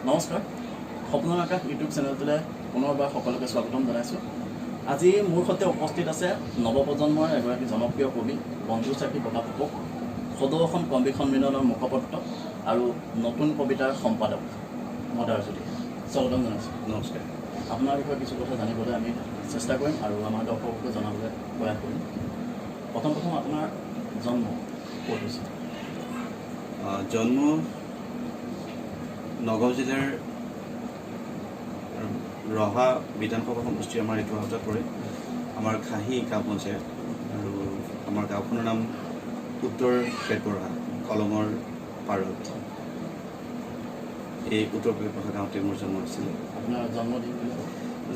নমস্কাৰ সপোনৰ আকাশ ইউটিউব চেনেলটোলৈ পুনৰবাৰ সকলোকে স্বাগতম জনাইছোঁ। আজি মোৰ সৈতে উপস্থিত আছে নৱপ্ৰজন্মৰ এগৰাকী জনপ্ৰিয় কবি বন্ধুচাকি বঁটা ফুকন, সদৌ অসম কবি সন্মিলনৰ মুখপত্ৰ আৰু নতুন কবিতাৰ সম্পাদক মদাৰজ্যোতি। স্বাগতম জনাইছোঁ। নমস্কাৰ। আপোনাৰ বিষয়ে কিছু কথা জানিবলৈ আমি চেষ্টা কৰিম আৰু আমাৰ দৰ্শককে জনাবলৈ প্ৰয়াস কৰিম। প্ৰথম আপোনাৰ জন্ম ক'ত হৈছিল? জন্ম নগাঁও জিলাৰ ৰহা বিধানসভা সমষ্টি আমাৰ এইটো আওতাত পৰে। আমাৰ খাহী গাঁও পঞ্চায়ত আৰু আমাৰ গাঁওখনৰ নাম উত্তৰ পেটবঢ়া, কলঙৰ পাৰত। এই উত্তৰ পেটবঢ়া গাঁৱতে মোৰ জন্ম হৈছিল। আপোনাৰ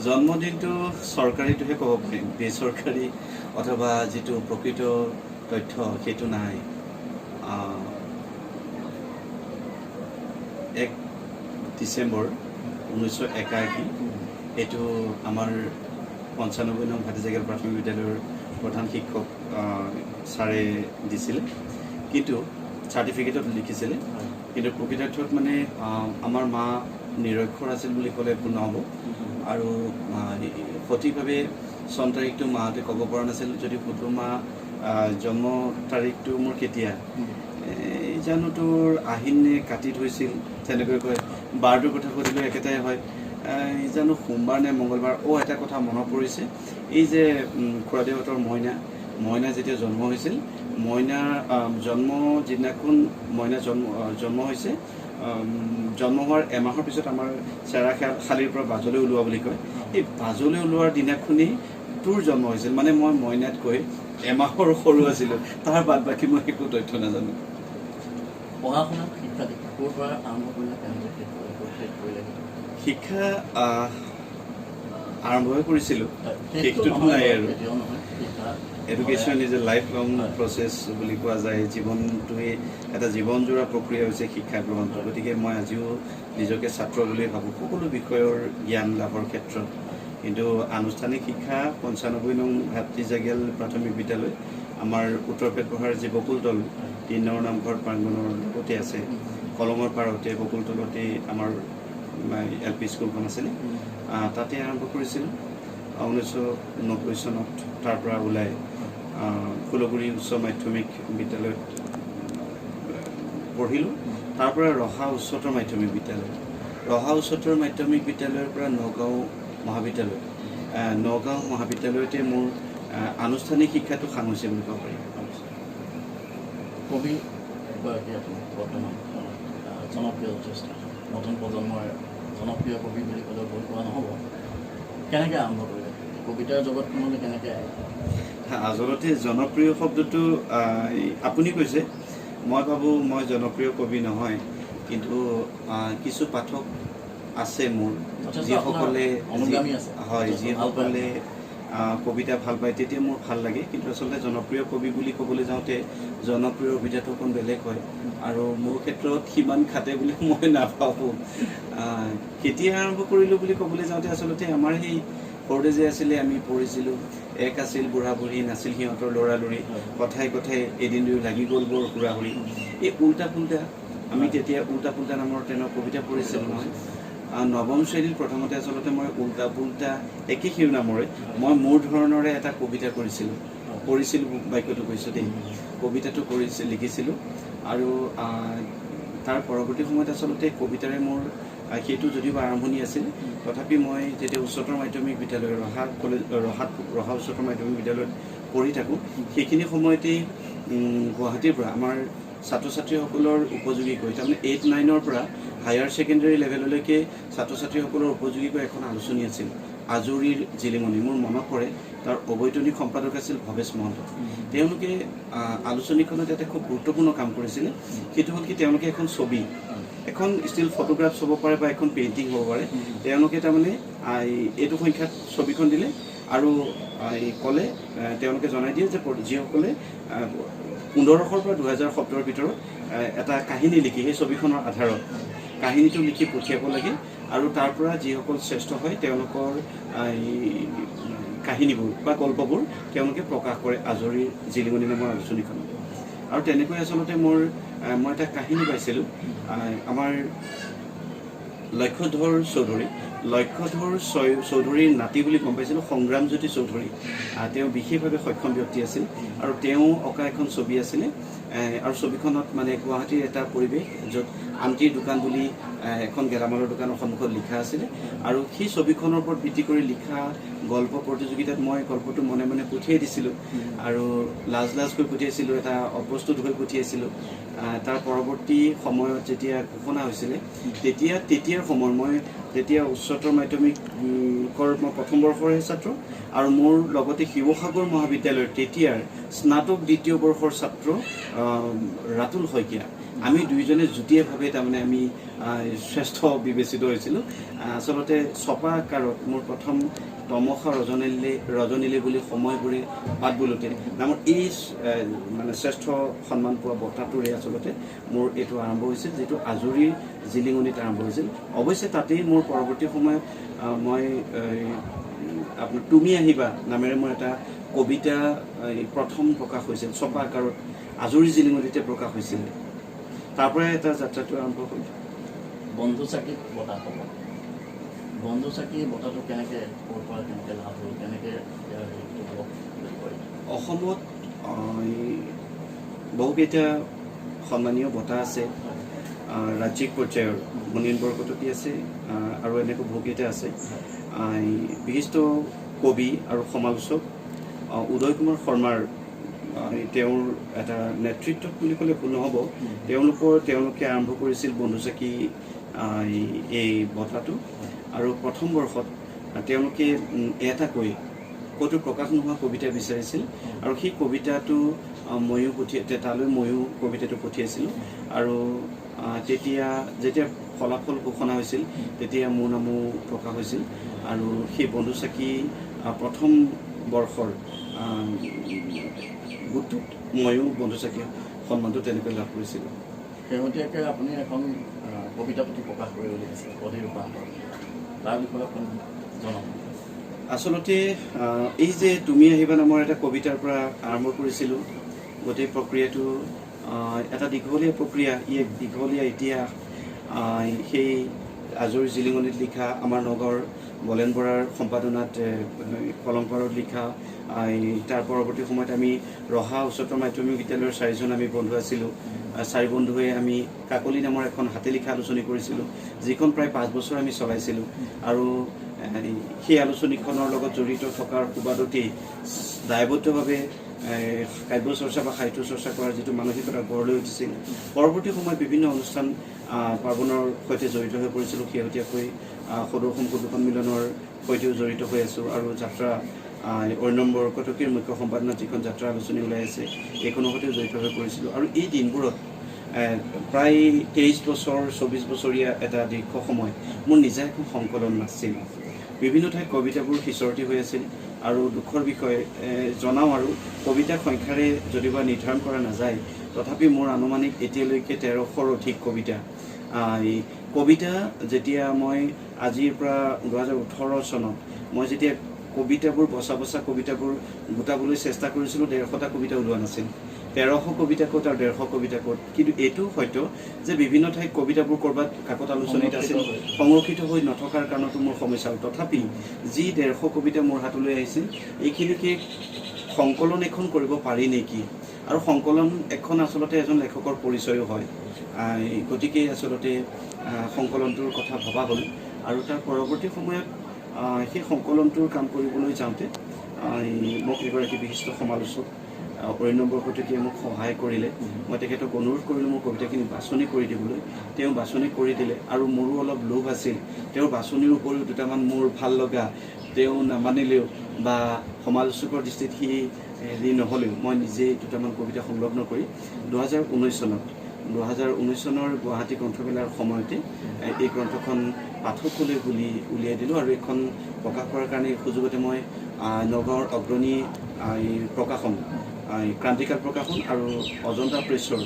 জন্মদিনটো চৰকাৰীটোহে ক'ব পাৰিম, বেচৰকাৰী অথবা যিটো প্ৰকৃত তথ্য সেইটো নাই। 1 ডিচেম্বৰ 1981 এইটো আমাৰ 95 নং ভাটিজাগিল প্ৰাথমিক বিদ্যালয়ৰ প্ৰধান শিক্ষক ছাৰে দিছিলে, কিন্তু চাৰ্টিফিকেটত লিখিছিলে। কিন্তু প্ৰকৃতাৰ্থত মানে আমাৰ মা নিৰক্ষৰ আছিল বুলি ক'লে ভুল নহ'ব। আৰু সঠিকভাৱে চন তাৰিখটো মাহঁতে ক'ব পৰা নাছিল। যদি সুধো মা জন্ম তাৰিখটো মোৰ কেতিয়া, জানো তোৰ আহিন নে কাটিত হৈছিল তেনেকৈ কয়। বাৰটোৰ কথা সুধিলেও একেটাই হয়, জানো সোমবাৰ নে মংগলবাৰ। এটা কথা মনত পৰিছে, এই যে খুৰাদেউহঁতৰ মইনা যেতিয়া জন্ম হৈছিল, মইনাৰ জন্ম যিদিনাখন মইনা জন্ম হৈছে, জন্ম হোৱাৰ এমাহৰ পিছত আমাৰ চেৰাশালীৰ পৰা বাজলৈ ওলোৱা বুলি কয়। এই বাজলৈ ওলোৱাৰ দিনাখনেই তোৰ জন্ম হৈছিল, মানে মই মইনাতকৈ এমাহৰ সৰু আছিলোঁ। তাৰ বাদ বাকী মই একো তথ্য নাজানো। পঢ়া শুনা শিক্ষা দীক্ষা ক'ৰ পৰা আৰম্ভ কৰিলে, কেনেকৈ শেষ কৰিলে? শিক্ষা আৰম্ভই কৰিছিলোঁ, শেষটোতো নাই আৰু। Education is a life long process বুলি কোৱা যায়। জীৱনটোৱে এটা জীৱনজোৰা প্ৰক্ৰিয়া হৈছে শিক্ষা গ্ৰহণটো। গতিকে মই আজিও নিজকে ছাত্ৰ বুলিয়ে ভাবোঁ সকলো বিষয়ৰ জ্ঞান লাভৰ ক্ষেত্ৰত। কিন্তু আনুষ্ঠানিক শিক্ষা 95 নং ভাটিজাগিল প্ৰাথমিক বিদ্যালয়, আমাৰ উত্তৰ পেটবঢ়াৰ যি বকুলতল 3 নম্বৰ নামঘৰ প্ৰাংগণৰ লগতে আছে, কলঙৰ পাৰতে বকুলতলতে আমাৰ LP স্কুলখন আছিলে। তাতে আৰম্ভ কৰিছিলোঁ 1990 চনত। তাৰ পৰা ওলাই ফুলগুৰি উচ্চ মাধ্যমিক বিদ্যালয়ত পঢ়িলোঁ। তাৰ পৰা ৰহা উচ্চতৰ মাধ্যমিক বিদ্যালয়, ৰহা উচ্চতৰ মাধ্যমিক বিদ্যালয়ৰ পৰা নগাঁও মহাবিদ্যালয়, নগাঁও মহাবিদ্যালয়তে মোৰ আনুষ্ঠানিক শিক্ষাটো সামৰিছে বুলি ক'ব পাৰি। কবি এগৰাকী আপুনি বৰ্তমান জনপ্ৰিয়, যথেষ্ট নতুন প্ৰজন্মৰ জনপ্ৰিয় কবি বুলি ক'লেও ভুল কোৱা নহ'ব। কেনেকৈ আৰম্ভ কৰিলে কবিতাৰ জগতখনলৈ, কেনেকৈ আহিলে? আচলতে জনপ্ৰিয় শব্দটো আপুনি কৈছে, মই ভাবোঁ মই জনপ্ৰিয় কবি নহয়, কিন্তু কিছু পাঠক আছে মোৰ, যিসকলে কবিতা ভাল পায়, তেতিয়া মোৰ ভাল লাগে। কিন্তু আচলতে জনপ্ৰিয় কবি বুলি ক'বলৈ যাওঁতে জনপ্ৰিয় অভিধাটো অকণ বেলেগ হয়, আৰু মোৰ ক্ষেত্ৰত সিমান খাটে বুলি মই নাভাবোঁ। কেতিয়া আৰম্ভ কৰিলোঁ বুলি ক'বলৈ যাওঁতে আচলতে আমাৰ সেই সৰুতে যে আছিলে, আমি পঢ়িছিলোঁ, এক আছিল বুঢ়া বুঢ়ী, নাছিল সিহঁতৰ ল'ৰালৰি, কথাই কথাই এদিন দুই লাগি গ'ল বৰ হুৰাহুৰি। এই উল্টা পুল্টা, আমি তেতিয়া উল্টা পুল্টা নামৰ তেনেকুৱা কবিতা পঢ়িছিলোঁ নহয়। নৱম শ্ৰেণীত প্ৰথমতে আচলতে মই উল্টা পুল্টা একে শিৰোনামৰে মই মোৰ ধৰণৰে এটা কবিতা কৰিছিলোঁ বাক্যটো কৈছোঁ দেই, কবিতাটো লিখিছিলোঁ। আৰু তাৰ পৰৱৰ্তী সময়ত আচলতে কবিতাৰে মোৰ সেইটো যদিও আৰম্ভণি আছিল, তথাপি মই যেতিয়া উচ্চতৰ মাধ্যমিক বিদ্যালয় ৰহা উচ্চতৰ মাধ্যমিক বিদ্যালয়ত পঢ়ি থাকোঁ, সেইখিনি সময়তেই গুৱাহাটীৰ পৰা আমাৰ ছাত্ৰ ছাত্ৰীসকলৰ উপযোগীকৈ, তাৰমানে 8-9ৰ পৰা হায়াৰ ছেকেণ্ডেৰী লেভেললৈকে ছাত্ৰ ছাত্ৰীসকলৰ উপযোগীকৈ এখন আলোচনী আছিল, আজৰিৰ জিলিমনি। মোৰ মনত পৰে তাৰ অবৈতনিক সম্পাদক আছিল ভৱেশ মহন্ত। তেওঁলোকে আলোচনীখনত এটা খুব গুৰুত্বপূৰ্ণ কাম কৰিছিলে, সেইটো হ'ল কি, তেওঁলোকে এখন ছবি, এখন ষ্টিল ফটোগ্ৰাফ চাব পাৰে বা এখন পেইণ্টিং হ'ব পাৰে, তেওঁলোকে তাৰমানে এইটো সংখ্যাত ছবিখন দিলে আৰু ক'লে, তেওঁলোকে জনাই দিয়ে যে যিসকলে 1500 পৰা 2017 ভিতৰত এটা কাহিনী লিখি সেই ছবিখনৰ আধাৰত কাহিনীটো লিখি পঠিয়াব লাগে, আৰু তাৰ পৰা যিসকল শ্ৰেষ্ঠ হয় তেওঁলোকৰ কাহিনীবোৰ বা গল্পবোৰ তেওঁলোকে প্ৰকাশ কৰে আজৰিৰ জিলিমনি নামৰ আলোচনীখনত। আৰু তেনেকৈ আচলতে মই এটা কাহিনী পাইছিলোঁ, আমাৰ লক্ষ্যধৰ চৌধুৰী। লক্ষ্যধৰ চৌধুৰীৰ নাতি বুলি গম পাইছিলোঁ সংগ্ৰামজ্যোতি চৌধুৰী। তেওঁ বিশেষভাৱে সক্ষম ব্যক্তি আছিল আৰু তেওঁ অঁকা এখন ছবি আছিলে আৰু ছবিখনত মানে গুৱাহাটীৰ এটা পৰিৱেশ য'ত আন্টিৰ দোকান বুলি এখন গেলামালৰ দোকানৰ সন্মুখত লিখা আছিলে আৰু সেই ছবিখনৰ ওপৰত ভিত্তি কৰি লিখা গল্প প্ৰতিযোগিতাত মই গল্পটো মনে মনে পঠিয়াই দিছিলোঁ আৰু লাজকৈ পঠিয়াইছিলোঁ, এটা অপ্ৰস্তুত হৈ পঠিয়াইছিলোঁ। তাৰ পৰৱৰ্তী সময়ত যেতিয়া ঘোষণা হৈছিলে তেতিয়াৰ সময় মই তেতিয়া উচ্চতৰ মাধ্যমিকৰ মই প্ৰথম বৰ্ষৰহে ছাত্ৰ আৰু মোৰ লগতে শিৱসাগৰ মহাবিদ্যালয়ৰ তেতিয়াৰ স্নাতক দ্বিতীয় বৰ্ষৰ ছাত্ৰ ৰাতুল শইকীয়া, আমি দুইজনে যুটীয়াভাৱে তাৰমানে আমি শ্ৰেষ্ঠ বিবেচিত হৈছিলোঁ। আচলতে ছপা আকাৰত মোৰ প্ৰথম তমসা ৰজনীলে বুলি সময়বোৰে বাট বোলোতে নামৰ এই মানে শ্ৰেষ্ঠ সন্মান পোৱা বঁটাটোৰে আচলতে মোৰ এইটো আৰম্ভ হৈছিল, যিটো আজৰিৰ জিলিঙনিত আৰম্ভ হৈছিল। অৱশ্যে তাতেই মোৰ পৰৱৰ্তী সময়ত মই আপোনাৰ তুমি আহিবা নামেৰে মোৰ এটা কবিতা প্ৰথম প্ৰকাশ হৈছিল, ছপা আকাৰত আজৰি জিলিঙনিতে প্ৰকাশ হৈছিল। তাৰ পৰাই এটা যাত্ৰাটো আৰম্ভ হ'ল। বন্ধু চাকি বঁটা পাব, বন্ধু চাকি বঁটাটো কেনেকৈ ক'ৰ পৰা কেনেকৈ লাভ হ'ল, কেনেকৈ অসমত বহুকেইটা সন্মানীয় বঁটা আছে, ৰাজ্যিক পৰ্যায়ৰ মুনীন বৰকটকী আছে আৰু এনেকৈ বহুকেইটা আছে। বিশিষ্ট কবি আৰু সমালোচক উদয় কুমাৰ শৰ্মাৰ তেওঁৰ এটা নেতৃত্ব বুলি ক'লে ভুল নহ'ব, তেওঁলোকে আৰম্ভ কৰিছিল বন্ধু চাকি এই বঁটাটো আৰু প্ৰথম বৰ্ষত তেওঁলোকে এটাকৈ ক'তো প্ৰকাশ নোহোৱা কবিতা বিচাৰিছিল আৰু সেই কবিতাটো তালৈ ময়ো কবিতাটো পঠিয়াইছিলোঁ আৰু যেতিয়া ফলাফল ঘোষণা হৈছিল তেতিয়া মোৰ নামো প্ৰকাশ হৈছিল আৰু সেই বন্ধু চাকি প্ৰথম বৰ্ষৰ গোটটোত ময়ো বন্ধু চাকি সন্মানটো তেনেকৈ লাভ কৰিছিলোঁ। শেহতীয়াকৈ আপুনি এখন কবিতা পুথি প্ৰকাশ কৰিব লিখিছে অধীৰ ৰূপান্তৰ, তাৰ বিষয়ে আপুনি জনাব। আচলতে এই যে তুমি আহিবা নামৰ এটা কবিতাৰ পৰা আৰম্ভ কৰিছিলোঁ, গোটেই প্ৰক্ৰিয়াটো এটা দীঘলীয়া প্ৰক্ৰিয়া, এক দীঘলীয়া ইতিহাস। সেই আজৰি জিলিঙনিত লিখা, আমাৰ নগাঁৱৰ বলেন বৰাৰ সম্পাদনাত কলংকাৰত লিখা, তাৰ পৰৱৰ্তী সময়ত আমি ৰহা উচ্চতৰ মাধ্যমিক বিদ্যালয়ৰ 4জন আমি বন্ধু আছিলোঁ। 4 বন্ধুৱে আমি কাকলি নামৰ এখন হাতে লিখা আলোচনী কৰিছিলোঁ, যিখন প্ৰায় 5 বছৰ আমি চলাইছিলোঁ আৰু সেই আলোচনীখনৰ লগত জড়িত থকাৰ সুবাদতেই দায়বদ্ধভাৱে কাব্য চৰ্চা বা সাহিত্য চৰ্চা কৰাৰ যিটো মানসিকতা গঢ় লৈ উঠিছিল। পৰৱৰ্তী সময়ত বিভিন্ন অনুষ্ঠান পাৰ্বণৰ সৈতে জড়িত হৈ পৰিছিলোঁ, শেহতীয়াকৈ সদৌ অসম কবি সন্মিলনৰ সৈতেও জড়িত হৈ আছোঁ আৰু যাত্ৰা অৰিন্দম বৰকটকীৰ মুখ্য সম্পাদনাত যিখন যাত্ৰা আলোচনী ওলাই আছে এইখনৰ সৈতেও জড়িত হৈ পৰিছিলোঁ আৰু এই দিনবোৰত প্ৰায় 23 বছৰ 24 বছৰীয়া এটা দীৰ্ঘ সময় মোৰ নিজা একো সংকলন নাছিল। বিভিন্ন ঠাইত কবিতাবোৰ সিঁচৰতি হৈ আছিল আৰু দুখৰ বিষয়ে জনাওঁ আৰু কবিতাৰ সংখ্যাৰে যদিবা নিৰ্ধাৰণ কৰা নাযায় তথাপি মোৰ আনুমানিক এতিয়ালৈকে 1300ৰ অধিক কবিতা। এই কবিতা যেতিয়া মই আজিৰ পৰা 2018 চনত মই যেতিয়া কবিতাবোৰ বচা কবিতাবোৰ গোটাবলৈ চেষ্টা কৰিছিলোঁ 150টা কবিতা ওলোৱা নাছিল। 1300 কবিতা ক'ত আৰু 150 কবিতা ক'ত, কিন্তু এইটো সত্য যে বিভিন্ন ঠাইত কবিতাবোৰ ক'ৰবাত কাকত আলোচনীত আছিল, সংৰক্ষিত হৈ নথকাৰ কাৰণতো মোৰ সমস্যা হ'ল। তথাপি যি 150 কবিতা মোৰ হাতলৈ আহিছিল এইখিনিকে সংকলন এখন কৰিব পাৰি নেকি, আৰু সংকলন এখন আচলতে এজন লেখকৰ পৰিচয়ো হয়, গতিকে আচলতে সংকলনটোৰ কথা ভবা হ'ল আৰু তাৰ পৰৱৰ্তী সময়ত সেই সংকলনটোৰ কাম কৰিবলৈ যাওঁতে মোক এগৰাকী বিশিষ্ট সমালোচক অৰিন্দম বৰকটকীয়ে মোক সহায় কৰিলে। মই তেখেতক অনুৰোধ কৰিলোঁ মোৰ কবিতাখিনি বাছনি কৰি দিবলৈ, তেওঁ বাছনি কৰি দিলে আৰু মোৰো অলপ লোভ আছিল। তেওঁৰ বাছনিৰ উপৰিও দুটামান মোৰ ভাল লগা, তেওঁ নামানিলেও বা সমালোচকৰ দৃষ্টিত সি হেৰি নহ'লেও মই নিজেই দুটামান কবিতা সংলগ্ন কৰি 2019 চনৰ গুৱাহাটী গ্ৰন্থমেলাৰ সময়তে এই গ্ৰন্থখন পাঠকলৈ বুলি উলিয়াই দিলোঁ আৰু এইখন প্ৰকাশ কৰাৰ কাৰণে এই সুযোগতে মই নগাঁৱৰ অগ্ৰণী প্ৰকাশন ক্ৰান্তিকাল প্ৰকাশন আৰু অজন্তা প্ৰেছৰ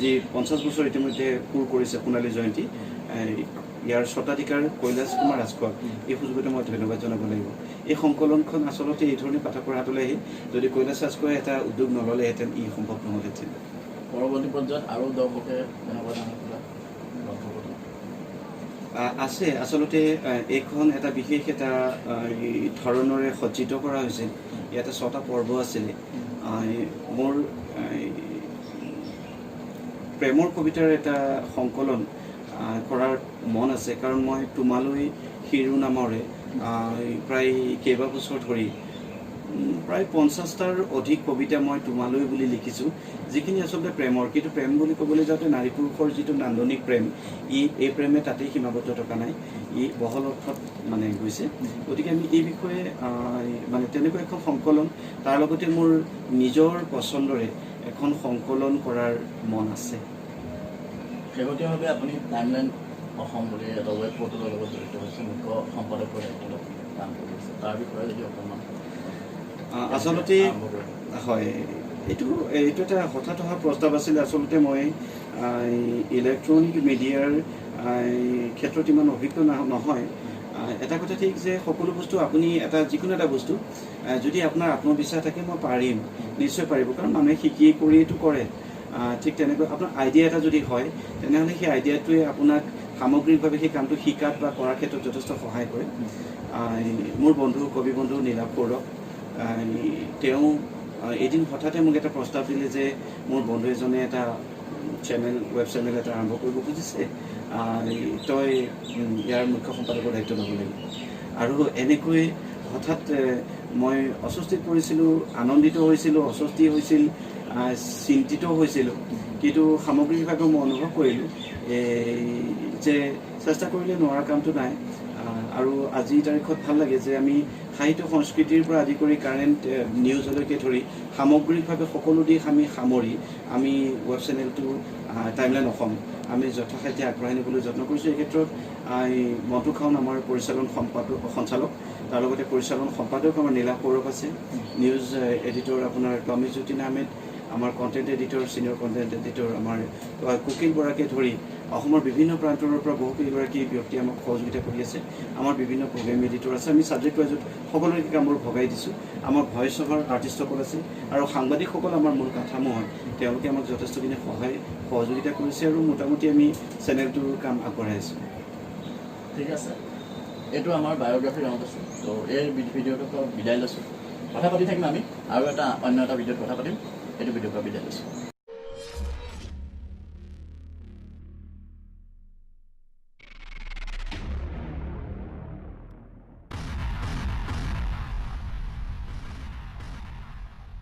যি 50 বছৰ ইতিমধ্যে পূৰ কৰিছে সোণালী জয়ন্তী, ইয়াৰ স্বত্বাধিকাৰ কৈলাশ কুমাৰ ৰাজখোৱাক এই সুযোগতে মই ধন্যবাদ জনাব লাগিব। এই সংকলনখন আচলতে এই ধৰণে পাঠকৰ হাতলৈ আহিল, যদি কৈলাশ ৰাজখোৱাই এটা উদ্যোগ নল'লেহেঁতেন ই সম্ভৱ নহ'লহেঁতেন। পৰৱৰ্তী পৰ্যায়ত আৰু দৰ্শকে তেনেকুৱা ধৰণৰ আছে আচলতে এইখন এটা বিশেষ এটা ধৰণৰে সজ্জিত কৰা হৈছিল। ইয়াতে 6টা পৰ্ব আছিলে। মোৰ প্ৰেমৰ কবিতাৰ এটা সংকলন কৰাৰ মন আছে, কাৰণ মই তোমালৈ শিৰোনামৰে প্ৰায় কেইবাবছৰ ধৰি প্ৰায় 50টাৰ অধিক কবিতা মই তোমালৈ বুলি লিখিছোঁ, যিখিনি আচলতে প্ৰেমৰ। কিন্তু প্ৰেম বুলি ক'বলৈ যাওঁতে নাৰী পুৰুষৰ যিটো নান্দনিক প্ৰেম, এই প্ৰেমে তাতেই সীমাবদ্ধ থকা নাই, ই বহল অৰ্থত মানে গৈছে। গতিকে আমি এই বিষয়ে মানে তেনেকুৱা এখন সংকলন, তাৰ লগতে মোৰ নিজৰ পচন্দৰে এখন সংকলন কৰাৰ মন আছে। শেহতীয়াভাৱে আপুনি টাইমলাইন অসম বুলি এটা ৱেব পৰ্টেলৰ লগত জড়িত হৈছে, মুখ্য সম্পাদকৰ দায়িত্বত কাম কৰি আছে। তাৰ বিষয়ে যদি অকণমান আচলতে হয়, এইটো এটা হঠাৎ অহা প্ৰস্তাৱ আছিলে। আচলতে মই ইলেক্ট্ৰনিক মিডিয়াৰ ক্ষেত্ৰত ইমান অভিজ্ঞ নহয়। এটা কথা ঠিক যে সকলো বস্তু আপুনি যিকোনো এটা বস্তু যদি আপোনাৰ আত্মবিশ্বাস থাকে, মই পাৰিম, নিশ্চয় পাৰিব, কাৰণ মানুহে শিকি কৰিয়েতো কৰে। ঠিক তেনেকৈ আপোনাৰ আইডিয়া এটা যদি হয়, তেনেহ'লে সেই আইডিয়াটোৱে আপোনাক সামগ্ৰিকভাৱে সেই কামটো শিকাত বা কৰাৰ ক্ষেত্ৰত যথেষ্ট সহায় কৰে। মোৰ বন্ধু কবি বন্ধু নীলাভ সৌৰভ, তেওঁ এদিন হঠাতে মোক এটা প্ৰস্তাৱ দিলে যে মোৰ বন্ধু এজনে এটা ৱেব চেনেল এটা আৰম্ভ কৰিব খুজিছে, তই ইয়াৰ মুখ্য সম্পাদকৰ দায়িত্ব ল'ব লাগিব। আৰু এনেকৈ হঠাৎ মই অস্বস্তিত পৰিছিলোঁ, আনন্দিত হৈছিলোঁ, অস্বস্তি হৈছিল, চিন্তিত হৈছিলোঁ। কিন্তু সামগ্ৰিকভাৱে মই অনুভৱ কৰিলোঁ যে চেষ্টা কৰিলে নোৱাৰা কামটো নাই। আৰু আজিৰ তাৰিখত ভাল লাগে যে আমি সাহিত্য সংস্কৃতিৰ পৰা আদি কৰি কাৰেণ্ট নিউজলৈকে ধৰি সামগ্ৰিকভাৱে সকলো দিশ আমি সামৰি আমি ৱেব চেনেলটো টাইমলাইন অসম আমি যথাসাধ্য আগবঢ়াই নিবলৈ যত্ন কৰিছোঁ। এই ক্ষেত্ৰত মন্টু খাউন আমাৰ পৰিচালন সঞ্চালক, তাৰ লগতে পৰিচালন সম্পাদক আমাৰ নীলাভ সৌৰভ আছে, নিউজ এডিটৰ আপোনাৰ তমিজুদ্দিন আহমেদ, আমাৰ content editor senior content editor আমাৰ কুকিল বৰাকে ধৰি অসমৰ বিভিন্ন প্ৰান্তৰ পৰা বহুকেইগৰাকী ব্যক্তি আমাক সহযোগিতা কৰি আছে। আমাৰ বিভিন্ন প্ৰগ্ৰেম এডিটৰ আছে, আমি ছাবজেক্ট ৱাইজত সকলোৰে কামবোৰ ভগাই দিছোঁ। আমাৰ ভইচ অভাৰ আৰ্টিষ্টসকল আছে আৰু সাংবাদিকসকল আমাৰ মূল কাঠামো হয়, তেওঁলোকে আমাক যথেষ্টখিনি সহযোগিতা কৰিছে আৰু মোটামুটি আমি চেনেলটোৰ কাম আগবঢ়াই আছোঁ। ঠিক আছে, এইটো আমাৰ বায়'গ্ৰাফী ৰাউণ্ড আছে, তো এই ভিডিঅ'টোৰ পৰা বিদায় লৈছোঁ। কথা পাতি থাকিম আমি আৰু অন্য এটা ভিডিঅ'ত কথা পাতিম। এইটো ভিডিঅ'ৰ পৰা বিদায় লৈছোঁ।